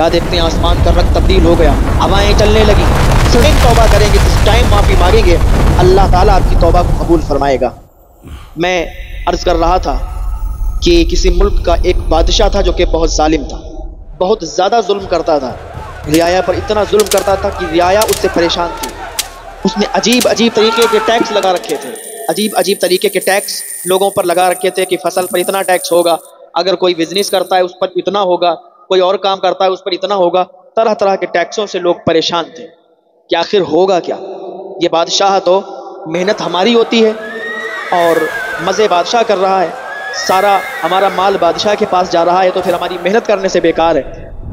क्या देखते हैं आसमान का रंग तब्दील हो गया, हवाएं चलने लगी। सड़क तौबा करेंगे, जिस टाइम माफ़ी मांगेंगे अल्लाह ताला आपकी तौबा को कबूल फरमाएगा। मैं अर्ज़ कर रहा था कि किसी मुल्क का एक बादशाह था जो कि बहुत जालिम था, बहुत ज़्यादा जुल्म करता था, रियाया पर इतना जुल्म करता था कि रियाया उससे परेशान थी। उसने अजीब अजीब तरीके के टैक्स लगा रखे थे, अजीब अजीब तरीके के टैक्स लोगों पर लगा रखे थे कि फसल पर इतना टैक्स होगा, अगर कोई बिजनेस करता है उस पर इतना होगा, कोई और काम करता है उस पर इतना होगा। तरह तरह के टैक्सों से लोग परेशान थे कि आखिर होगा क्या। ये बादशाह तो मेहनत हमारी होती है और मज़े बादशाह कर रहा है, सारा हमारा माल बादशाह के पास जा रहा है, तो फिर हमारी मेहनत करने से बेकार है।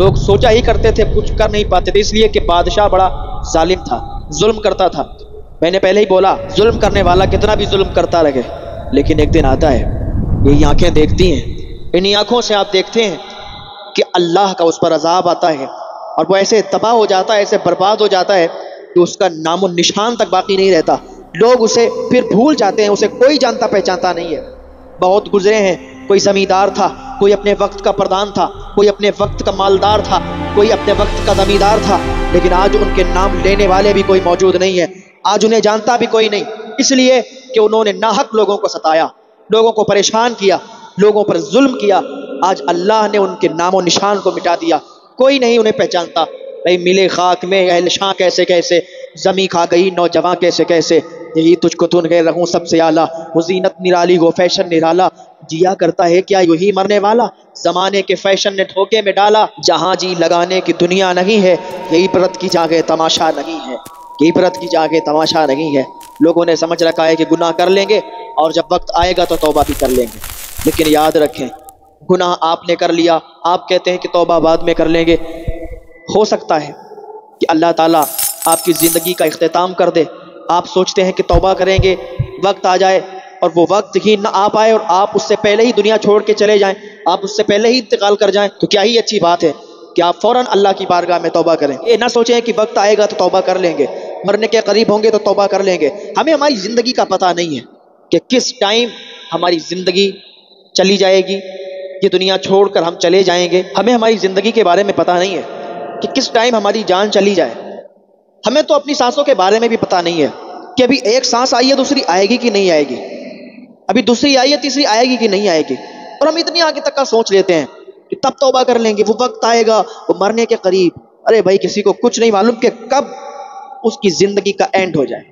लोग सोचा ही करते थे, कुछ कर नहीं पाते थे, इसलिए कि बादशाह बड़ा जालिम था, जुल्म करता था। मैंने पहले ही बोला, जुल्म करने वाला कितना भी जुल्म करता रहे, लेकिन एक दिन आता है, यही आंखें देखती हैं, इन्हीं आंखों से आप देखते हैं कि अल्लाह का उस पर अजाब आता है और वो ऐसे तबाह हो जाता है, ऐसे बर्बाद हो जाता है कि उसका नामो निशान तक बाकी नहीं रहता। लोग उसे फिर भूल जाते हैं, उसे कोई जानता पहचानता नहीं है। बहुत गुजरे हैं, कोई जमींदार था, कोई अपने वक्त का प्रधान था, कोई अपने वक्त का मालदार था, कोई अपने वक्त का जमींदार था, लेकिन आज उनके नाम लेने वाले भी कोई मौजूद नहीं है, आज उन्हें जानता भी कोई नहीं, इसलिए कि उन्होंने नाहक लोगों को सताया, लोगों को परेशान किया, लोगों पर जुल्म किया। आज अल्लाह ने उनके नामो निशान को मिटा दिया, कोई नहीं उन्हें पहचानता। भाई मिले खाक में अहल शां कैसे कैसे, जमी खा गई नौजवां कैसे कैसे, यही तुझको तुन गए रहूं सबसे आला, वो जीनत निराली हो फैशन निराला, जिया करता है क्या यही मरने वाला, जमाने के फैशन ने धोखे में डाला, जहां जी लगाने की दुनिया नहीं है, यही परत की जागे तमाशा नहीं है, यही परत की जागे तमाशा नहीं है। लोगों ने समझ रखा है कि गुनाह कर लेंगे और जब वक्त आएगा तो तौबा भी कर लेंगे, लेकिन याद रखें, गुनाह आपने कर लिया, आप कहते हैं कि तौबा बाद में कर लेंगे, हो सकता है कि अल्लाह ताला आपकी ज़िंदगी का इख्तिताम कर दे। आप सोचते हैं कि तौबा करेंगे, वक्त आ जाए और वो वक्त ही ना आ पाए और आप उससे पहले ही दुनिया छोड़ के चले जाएं, आप उससे पहले ही इंतकाल कर जाएं, तो क्या ही अच्छी बात है कि आप फ़ौरन अल्लाह की बारगाह में तौबा करें। ये ना सोचें कि वक्त आएगा तो तौबा कर लेंगे, मरने के करीब होंगे तो तौबा कर लेंगे। हमें हमारी ज़िंदगी का पता नहीं है कि किस टाइम हमारी ज़िंदगी चली जाएगी, ये दुनिया छोड़कर हम चले जाएंगे। हमें हमारी ज़िंदगी के बारे में पता नहीं है कि किस टाइम हमारी जान चली जाए। हमें तो अपनी सांसों के बारे में भी पता नहीं है कि अभी एक सांस आई है, दूसरी आएगी कि नहीं आएगी, अभी दूसरी आई है, तीसरी आएगी कि नहीं आएगी, और हम इतनी आगे तक का सोच लेते हैं कि तब तौबा कर लेंगे, वो वक्त आएगा, वो मरने के करीब। अरे भाई, किसी को कुछ नहीं मालूम कि कब उसकी जिंदगी का एंड हो जाए,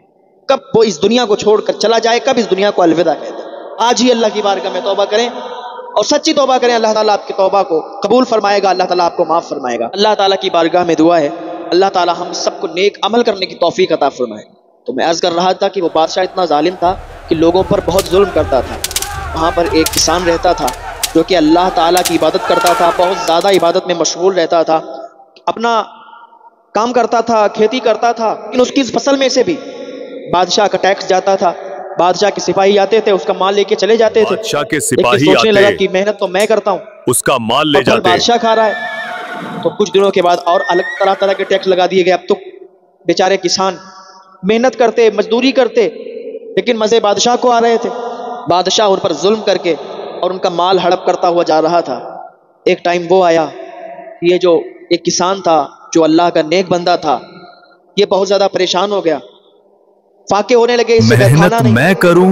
कब वो इस दुनिया को छोड़कर चला जाए, कब इस दुनिया को अलविदा कह दे। आज ही अल्लाह की बारगाह में तौबा करें और सच्ची तौबा करें, अल्लाह ताला आपकी तौबा को कबूल फरमाएगा, अल्लाह ताला आपको माफ़ फरमाएगा। अल्लाह ताला की बारगाह में दुआ है, अल्लाह ताला हम सबको नेक अमल करने की तौफीक अता फरमाए। तो मैं अर्ज़ कर रहा था कि वो बादशाह इतना जालिम था कि लोगों पर बहुत जुल्म करता था। वहाँ पर एक किसान रहता था जो कि अल्लाह ताला की इबादत करता था, बहुत ज़्यादा इबादत में मशगूल रहता था, अपना काम करता था, खेती करता था, लेकिन उसकी इस फसल में से भी बादशाह का टैक्स जाता था। बादशाह के सिपाही आते थे, उसका माल लेके चले जाते थे। बादशाह के सिपाही सोचने लगा आते, कि मेहनत तो मैं करता हूँ, उसका माल ले जाते, बादशाह खा रहा है। तो कुछ दिनों के बाद और अलग तरह तरह के टैक्स लगा दिए गए। अब तो बेचारे किसान मेहनत करते, मजदूरी करते, लेकिन मजे बादशाह को आ रहे थे। बादशाह उन पर जुल्म करके और उनका माल हड़प करता हुआ जा रहा था। एक टाइम वो आया, ये जो एक किसान था जो अल्लाह का नेक बंदा था, ये बहुत ज्यादा परेशान हो गया, फाके होने लगे, इससे खाना नहीं। मैं करूं,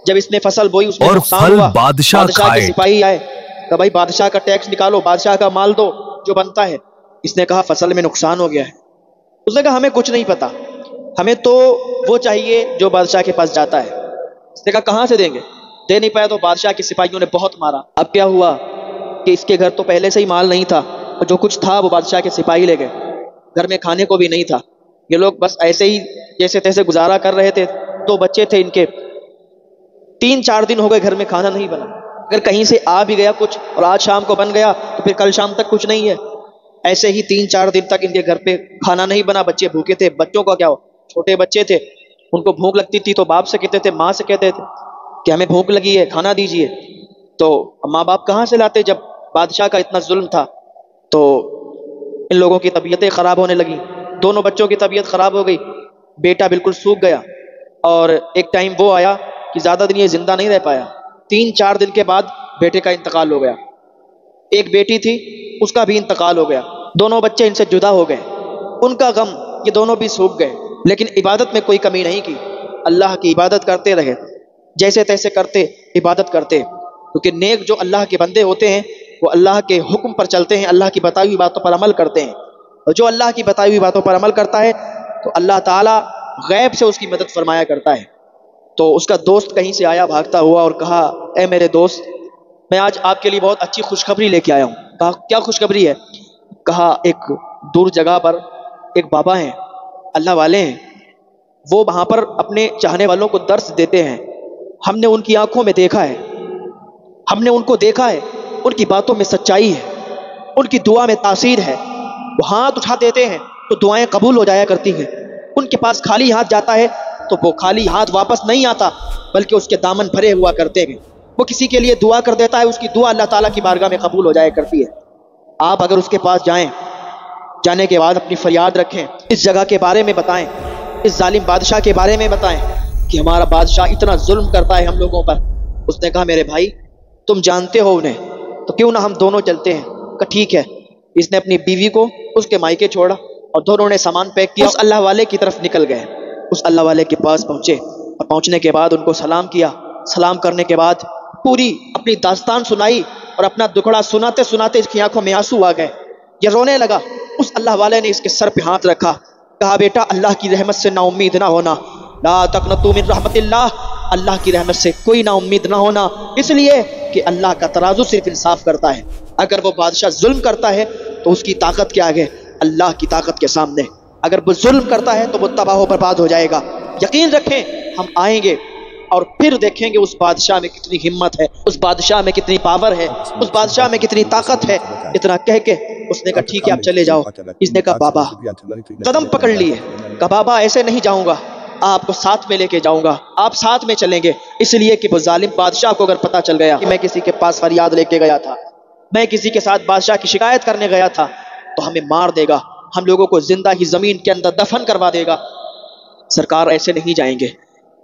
जब इसने फसल बोई उसमें और नुकसान फल हुआ, बादशाह के सिपाही आए, कहा भाई बादशाह का टैक्स निकालो, बादशाह का माल दो जो बनता है। इसने कहा फसल में नुकसान हो गया है। उसने कहा हमें कुछ नहीं पता, हमें तो वो चाहिए जो बादशाह के पास जाता है। इसने कहा कहाँ से देंगे, दे नहीं पाया तो बादशाह के सिपाहियों ने बहुत मारा। अब क्या हुआ कि इसके घर तो पहले से ही माल नहीं था और जो कुछ था वो बादशाह के सिपाही ले गए, घर में खाने को भी नहीं था। ये लोग बस ऐसे ही जैसे तैसे गुजारा कर रहे थे। 2 बच्चे थे इनके, 3-4 दिन हो गए घर में खाना नहीं बना। अगर कहीं से आ भी गया कुछ और आज शाम को बन गया तो फिर कल शाम तक कुछ नहीं है। ऐसे ही 3-4 दिन तक इनके घर पे खाना नहीं बना, बच्चे भूखे थे। बच्चों का क्या हो, छोटे बच्चे थे, उनको भूख लगती थी तो बाप से कहते थे, माँ से कहते थे कि हमें भूख लगी है, खाना दीजिए। तो माँ बाप कहाँ से लाते जब बादशाह का इतना जुल्म था। तो इन लोगों की तबीयतें ख़राब होने लगी, दोनों बच्चों की तबीयत ख़राब हो गई, बेटा बिल्कुल सूख गया। और एक टाइम वो आया कि ज़्यादा दिन ये ज़िंदा नहीं रह पाया। 3-4 दिन के बाद बेटे का इंतकाल हो गया। एक बेटी थी, उसका भी इंतकाल हो गया। दोनों बच्चे इनसे जुदा हो गए, उनका गम, ये दोनों भी सूख गए, लेकिन इबादत में कोई कमी नहीं की, अल्लाह की इबादत करते रहे, जैसे तैसे करते इबादत करते, क्योंकि नेक जो अल्लाह के बंदे होते हैं वो अल्लाह के हुक्म पर चलते हैं, अल्लाह की बताई हुई बातों पर अमल करते हैं, और जो अल्लाह की बताई हुई बातों पर अमल करता है तो अल्लाह ताला गैब से उसकी मदद फरमाया करता है। तो उसका दोस्त कहीं से आया भागता हुआ और कहा, ए मेरे दोस्त, मैं आज आपके लिए बहुत अच्छी खुशखबरी लेके आया हूँ। कहा, क्या खुशखबरी है? कहा, एक दूर जगह पर एक बाबा हैं, अल्लाह वाले हैं, वो वहाँ पर अपने चाहने वालों को दर्स देते हैं, हमने उनकी आंखों में देखा है, हमने उनको देखा है, उनकी बातों में सच्चाई है, उनकी दुआ में तासीर है, वो हाथ उठा देते हैं तो दुआएं कबूल हो जाया करती हैं, उनके पास खाली हाथ जाता है तो वो खाली हाथ वापस नहीं आता, बल्कि उसके दामन भरे हुआ करते हैं। वो किसी के लिए दुआ कर देता है, उसकी दुआ अल्लाह ताला की बारगाह में कबूल हो जाया करती है। आप अगर उसके पास जाएं, जाने के बाद अपनी फरियाद रखें, इस जगह के बारे में बताएं, इस जालिम बादशाह के बारे में बताएं कि हमारा बादशाह इतना जुल्म करता है हम लोगों पर। उसने कहा, मेरे भाई तुम जानते हो उन्हें, तो क्यों ना हम दोनों चलते हैं। कहा, ठीक है। इसने अपनी बीवी को उसके मायके छोड़ा और दोनों ने सामान पैक किया, उस अल्लाह वाले की तरफ निकल गए। उस अल्लाह वाले के पास पहुंचे और पहुंचने के बाद उनको सलाम किया। सलाम करने के बाद पूरी अपनी दास्तान सुनाई और अपना दुखड़ा सुनाते सुनाते इसकी आंखों में आंसू आ गए, ये रोने लगा। उस अल्लाह वाले ने इसके सर पे हाथ रखा, कहा, बेटा अल्लाह की रहमत से ना उम्मीद ना होना, ला तक़नतू मिन रहमतिल्लाह, अल्लाह की रहमत से कोई ना उम्मीद ना होना, इसलिए कि अल्लाह का तराजू सिर्फ इंसाफ करता है। अगर वो बादशाह जुल्म करता है तो उसकी ताकत के आगे अल्लाह की ताकत के सामने, अगर वो जुल्म करता है तो वो तबाह बर्बाद हो जाएगा। यकीन रखें हम आएंगे और फिर देखेंगे उस बादशाह में कितनी हिम्मत है, उस बादशाह में कितनी पावर है, उस बादशाह में कितनी ताकत है। इतना कह के उसने कहा, ठीक है आप चले जाओ। इसने कहा, बाबा, कदम पकड़ लिए, कहा, बाबा ऐसे नहीं जाऊंगा, आपको साथ में लेके जाऊंगा, आप साथ में चलेंगे, इसलिए कि वो जालिम बादशाह को अगर पता चल गया कि मैं किसी के पास फरियाद लेके गया था, मैं किसी के साथ बादशाह की शिकायत करने गया था, तो हमें मार देगा, हम लोगों को जिंदा ही जमीन के अंदर दफन करवा देगा। सरकार ऐसे नहीं जाएंगे,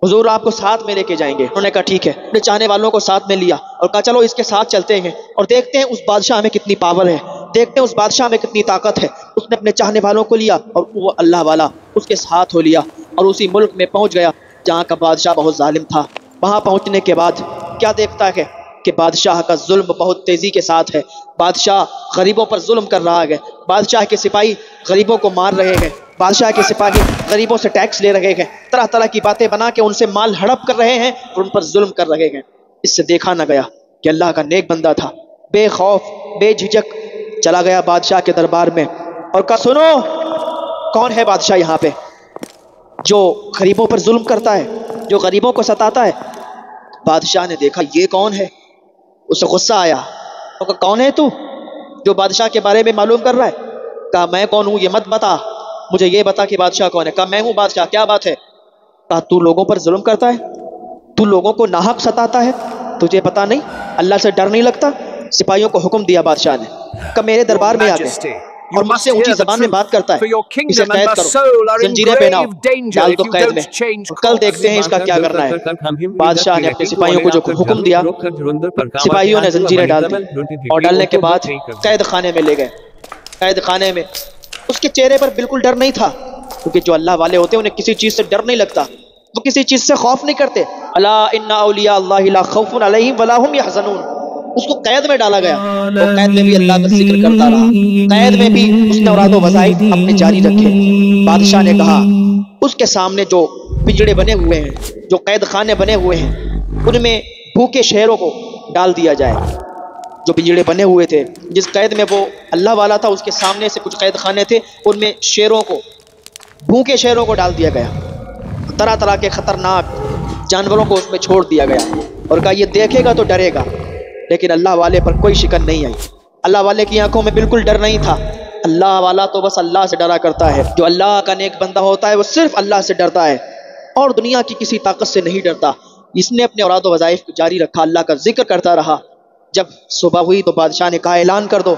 हुजूर आपको साथ में लेके जाएंगे। उन्होंने कहा, ठीक है। अपने चाहने वालों को साथ में लिया और कहा, चलो इसके साथ चलते हैं और देखते हैं उस बादशाह में कितनी पावर है, देखते हैं उस बादशाह में कितनी ताकत है। उसने अपने चाहने वालों को लिया और वो अल्लाह वाला उसके साथ हो लिया और उसी मुल्क में पहुंच गया जहाँ का बादशाह बहुत जालिम था। वहाँ पहुँचने के बाद क्या देखता है कि बादशाह का जुल्म बहुत तेज़ी के साथ है, बादशाह गरीबों पर जुल्म कर रहा है, बादशाह के सिपाही गरीबों को मार रहे हैं, बादशाह के सिपाही गरीबों से टैक्स ले रहे हैं, तरह तरह की बातें बना के उनसे माल हड़प कर रहे हैं और उन पर जुल्म कर रहे हैं। इससे देखा न गया कि अल्लाह का नेक बंदा था, बेखौफ बेझिझक चला गया बादशाह के दरबार में और कहा, सुनो, कौन है बादशाह यहाँ पे जो गरीबों पर जुल्म करता है, जो गरीबों को सताता है? बादशाह ने देखा ये कौन है, उसे गुस्सा आया, तो कहा, कौन है तू जो बादशाह के बारे में मालूम कर रहा है? कहा, मैं कौन हूँ ये मत बता, मुझे ये बता कि बादशाह कौन है। कहा, मैं हूँ बादशाह, क्या बात है? कहा, तू लोगों पर जुल्म करता है, तू लोगों को नाहक सताता है, तुझे पता नहीं, अल्लाह से डर नहीं लगता? सिपाहियों को हुक्म दिया बादशाह ने, कहा मेरे दरबार में आके और मुझसे ऊंची जबान में बात करता है, इसे कैद करो, जंजीरें पहनाओ, डाल दो कैद में, कल देखते हैं इसका क्या करना है। बादशाह ने अपने सिपाहियों को जो हुक्म दिया, सिपाहियों ने जंजीरें डाल दी और डालने के बाद कैद खाने में ले गए। कैद खाने में उसके चेहरे पर बिल्कुल डर नहीं था, क्योंकि जो अल्लाह वाले होते हैं उन्हें किसी चीज से डर नहीं लगता, वो किसी चीज से खौफ नहीं करते। अला इन्ना औलिया अल्लाहि ला खौफुन अलैहिम वला हुम यहज़नून। उसको कैद में डाला गया, वो कैद में भी अल्लाह का जिक्र करता रहा, कैद में भी उसने औरादो वज़ाइफ अपने जारी रखे। बादशाह ने कहा उसके सामने जो पिंजड़े बने हुए हैं, जो कैद खाने बने हुए हैं, उनमें भूखे शेरों को डाल दिया जाए। जो पिंजड़े बने हुए थे, जिस कैद में वो अल्लाह वाला था, उसके सामने से कुछ कैद खाने थे, उनमें शेरों को, भूखे शेरों को डाल दिया गया। तरह तरह के खतरनाक जानवरों को उसमें छोड़ दिया गया और कहा ये देखेगा तो डरेगा। लेकिन अल्लाह वाले पर कोई शिकन नहीं आई, अल्लाह वाले की आंखों में बिल्कुल डर नहीं था। अल्लाह वाला तो बस अल्लाह से डरा करता है, जो अल्लाह का नेक बंदा होता है वो सिर्फ अल्लाह से डरता है और दुनिया की किसी ताकत से नहीं डरता। इसने अपने औराद व वज़ाइफ को जारी रखा, अल्लाह का जिक्र करता रहा। जब सुबह हुई तो बादशाह ने कहा ऐलान कर दो,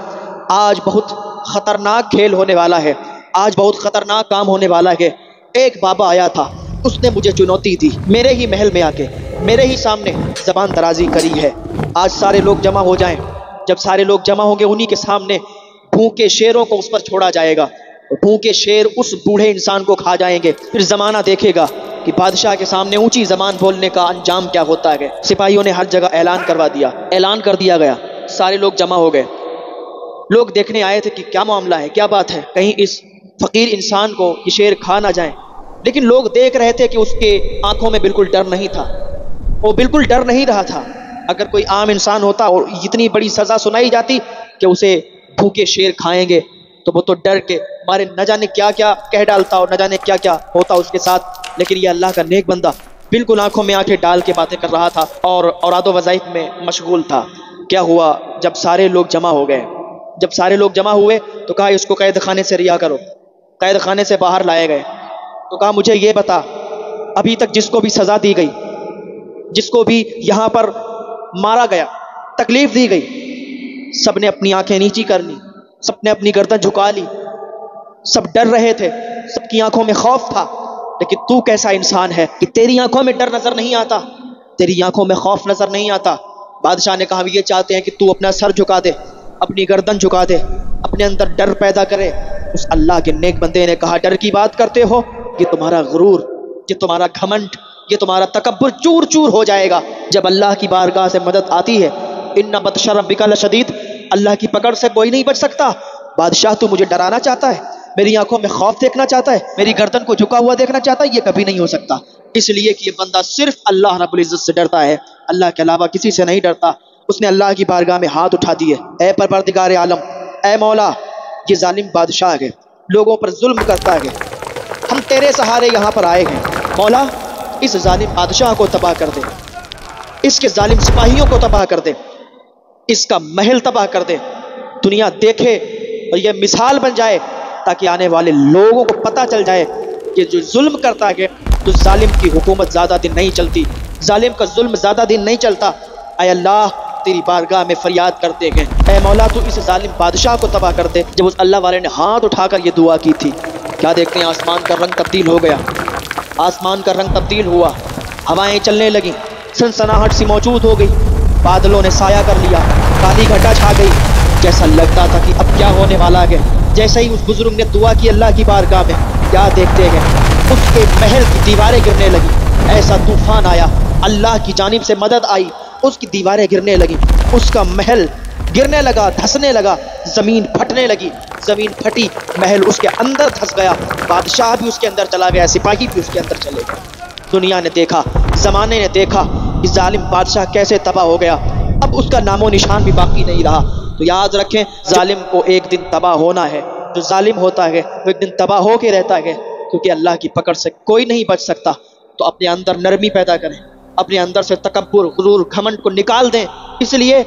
आज बहुत खतरनाक खेल होने वाला है, आज बहुत खतरनाक काम होने वाला है। एक बाबा आया था, उसने मुझे चुनौती दी, मेरे ही महल में आके मेरे ही सामने जबान दराजी करी है। आज सारे लोग जमा हो जाएं, जब सारे लोग जमा होंगे उन्हीं के सामने भूखे शेरों को उस पर छोड़ा जाएगा, भूखे शेर उस बूढ़े इंसान को खा जाएंगे। फिर जमाना देखेगा कि बादशाह के सामने ऊंची जबान बोलने का अंजाम क्या होता है। सिपाहियों ने हर जगह ऐलान करवा दिया, ऐलान कर दिया गया, सारे लोग जमा हो गए। लोग देखने आए थे कि क्या मामला है, क्या बात है, कहीं इस फकीर इंसान को ये शेर खा ना जाए। लेकिन लोग देख रहे थे कि उसके आंखों में बिल्कुल डर नहीं था, वो बिल्कुल डर नहीं रहा था। अगर कोई आम इंसान होता और इतनी बड़ी सजा सुनाई जाती कि उसे भूखे शेर खाएंगे, तो वो तो डर के मारे न जाने क्या क्या कह डालता और न जाने क्या क्या होता उसके साथ। लेकिन ये अल्लाह का नेक बंदा बिल्कुल आंखों में आंखें डाल के बातें कर रहा था और औरादो वज़ाइफ में मशगूल था। क्या हुआ, जब सारे लोग जमा हो गए, जब सारे लोग जमा हुए तो कहा इसको कैद खाने से रिहा करो। कैद खाने से बाहर लाए गए तो कहा मुझे ये बता, अभी तक जिसको भी सजा दी गई, जिसको भी यहाँ पर मारा गया, तकलीफ दी गई, सबने अपनी आंखें नीची कर ली, सबने अपनी गर्दन झुका ली, सब डर रहे थे, सबकी आंखों में खौफ था। लेकिन तू कैसा इंसान है कि तेरी आंखों में डर नजर नहीं आता, तेरी आंखों में खौफ नजर नहीं आता। बादशाह ने कहा ये चाहते हैं कि तू अपना सर झुका दे, अपनी गर्दन झुका दे, अपने अंदर डर पैदा करे। उस अल्लाह के नेक बंदे ने कहा डर की बात करते हो, ये तुम्हारा गुरूर, ये तुम्हारा घमंड, ये तुम्हारा तकब्बुर चूर चूर हो जाएगा जब अल्लाह की बारगाह से मदद आती है। इन्ना बत्श रब्बिका लशदीद, अल्लाह की पकड़ से कोई नहीं बच सकता। बादशाह तू मुझे डराना चाहता है, मेरी आंखों में खौफ देखना चाहता है, मेरी गर्दन को झुका हुआ देखना चाहता है, ये कभी नहीं हो सकता। इसलिए कि ये बंदा सिर्फ अल्लाह रब्बुल इज्जत से डरता है, अल्लाह के अलावा किसी से नहीं डरता। उसने अल्लाह की बारगाह में हाथ उठा दिए, ऐ परवरदिगार आलम, ऐ मौला, ये जालिम बादशाह है, लोगों पर जुल्म करता है, हम तेरे सहारे यहाँ पर आए हैं। मौला इस जालिम बादशाह को तबाह कर दे, इसके जालिम सिपाहियों को तबाह कर दे, इसका महल तबाह कर दे, दुनिया देखे और यह मिसाल बन जाए ताकि आने वाले लोगों को पता चल जाए कि जो जुल्म करता है तो जालिम की हुकूमत ज़्यादा दिन नहीं चलती, जालिम का जुल्म ज़्यादा दिन नहीं चलता। ऐ अल्लाह तेरी बारगाह में फरियाद करते हैं, ऐ मौला तू इस जालिम बादशाह को तबाह कर दे। जब उस अल्लाह वाले ने हाथ उठाकर ये दुआ की थी, क्या देखते हैं आसमान का रंग तब्दील हो गया, आसमान का रंग तब्दील हुआ, हवाएं चलने लगी, सनसनाहट सी मौजूद हो गई, बादलों ने साया कर लिया, काली घटा छा गई, जैसा लगता था कि अब क्या होने वाला है। जैसे ही उस बुजुर्ग ने दुआ की अल्लाह की बारगाह में, क्या देखते हैं उसके महल की दीवारें गिरने लगी, ऐसा तूफान आया, अल्लाह की जानिब से मदद आई, उसकी दीवारें गिरने लगी, उसका महल गिरने लगा, धंसने लगा, जमीन फटने लगी, जमीन फटी, महल उसके अंदर धंस गया, बादशाह भी उसके अंदर चला गया, सिपाही भी उसके अंदर चले गए। दुनिया ने देखा, जमाने ने देखा कि जालिम बादशाह कैसे तबाह हो गया, अब उसका नामो निशान भी बाकी नहीं रहा। तो याद रखें, जालिम को एक दिन तबाह होना है, जो जालिम होता है वो एक दिन तबाह हो के रहता है, क्योंकि अल्लाह की पकड़ से कोई नहीं बच सकता। तो अपने अंदर नरमी पैदा करें, अपने अंदर से तकब्बुर, गुरूर, घमंड को निकाल दें। इसलिए